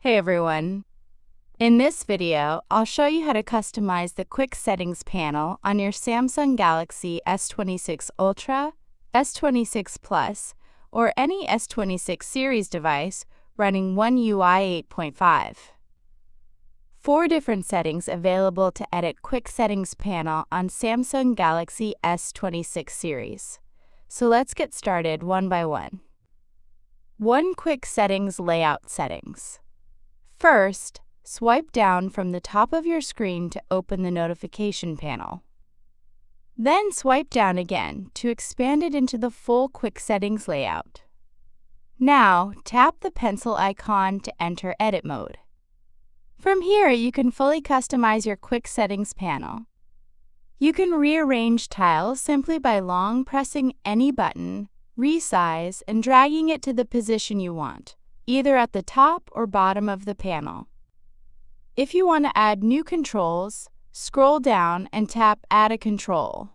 Hey everyone! In this video, I'll show you how to customize the Quick Settings panel on your Samsung Galaxy S26 Ultra, S26 Plus, or any S26 series device running One UI 8.5. 4 different settings available to edit Quick Settings panel on Samsung Galaxy S26 series. So let's get started one by one. 1. Quick Settings Layout Settings. First, swipe down from the top of your screen to open the notification panel. Then swipe down again to expand it into the full Quick Settings layout. Now, tap the pencil icon to enter Edit mode. From here, you can fully customize your Quick Settings panel. You can rearrange tiles simply by long pressing any button, resize, and dragging it to the position you want, either at the top or bottom of the panel. If you want to add new controls, scroll down and tap Add a Control.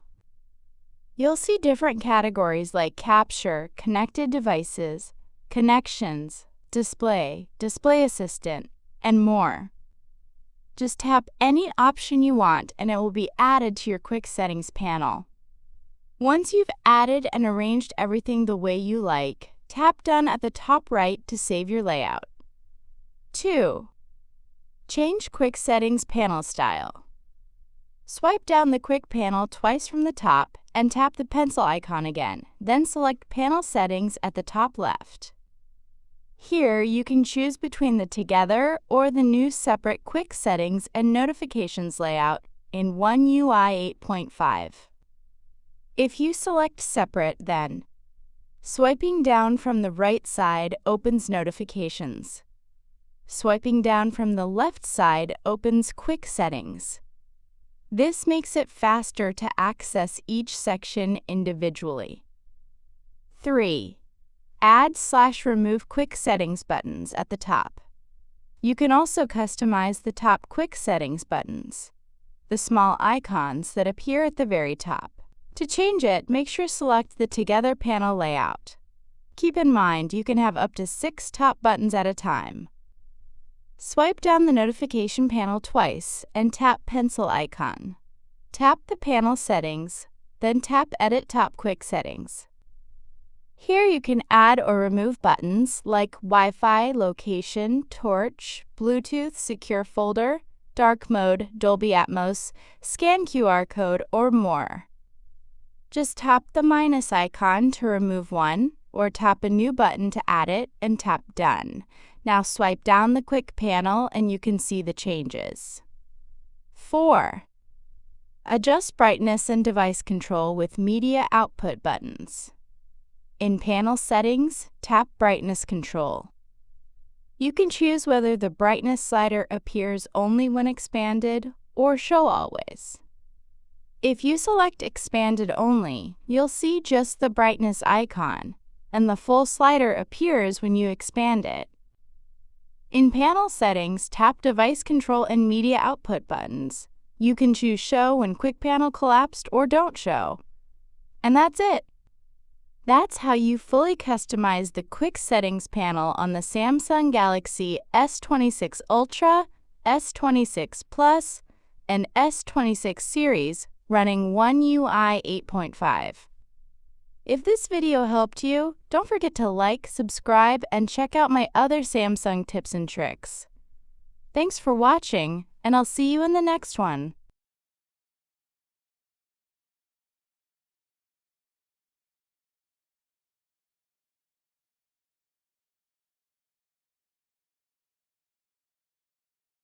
You'll see different categories like Capture, Connected Devices, Connections, Display, Display Assistant, and more. Just tap any option you want and it will be added to your Quick Settings panel. Once you've added and arranged everything the way you like, tap Done at the top right to save your layout. 2. Change Quick Settings panel style. Swipe down the Quick panel twice from the top and tap the pencil icon again, then select Panel Settings at the top left. Here, you can choose between the Together or the new separate Quick Settings and Notifications layout in One UI 8.5. If you select Separate, then swiping down from the right side opens Notifications. Swiping down from the left side opens Quick Settings. This makes it faster to access each section individually. 3. Add/remove Quick Settings buttons at the top. You can also customize the top Quick Settings buttons, the small icons that appear at the very top. To change it, make sure to select the Together panel layout. Keep in mind, you can have up to 6 top buttons at a time. Swipe down the notification panel twice and tap Pencil icon. Tap the panel settings, then tap Edit Top Quick Settings. Here you can add or remove buttons like Wi-Fi, Location, Torch, Bluetooth, Secure Folder, Dark Mode, Dolby Atmos, Scan QR Code, or more. Just tap the minus icon to remove one, or tap a new button to add it and tap Done. Now swipe down the Quick panel and you can see the changes. 4. Adjust brightness and device control with media output buttons. In Panel Settings, tap Brightness Control. You can choose whether the brightness slider appears only when expanded or show always. If you select Expanded Only, you'll see just the brightness icon, and the full slider appears when you expand it. In Panel Settings, tap Device Control and Media Output buttons. You can choose Show when Quick Panel collapsed or Don't Show. And that's it! That's how you fully customize the Quick Settings panel on the Samsung Galaxy S26 Ultra, S26 Plus, and S26 series running One UI 8.5. If this video helped you, don't forget to like, subscribe, and check out my other Samsung tips and tricks. Thanks for watching, and I'll see you in the next one.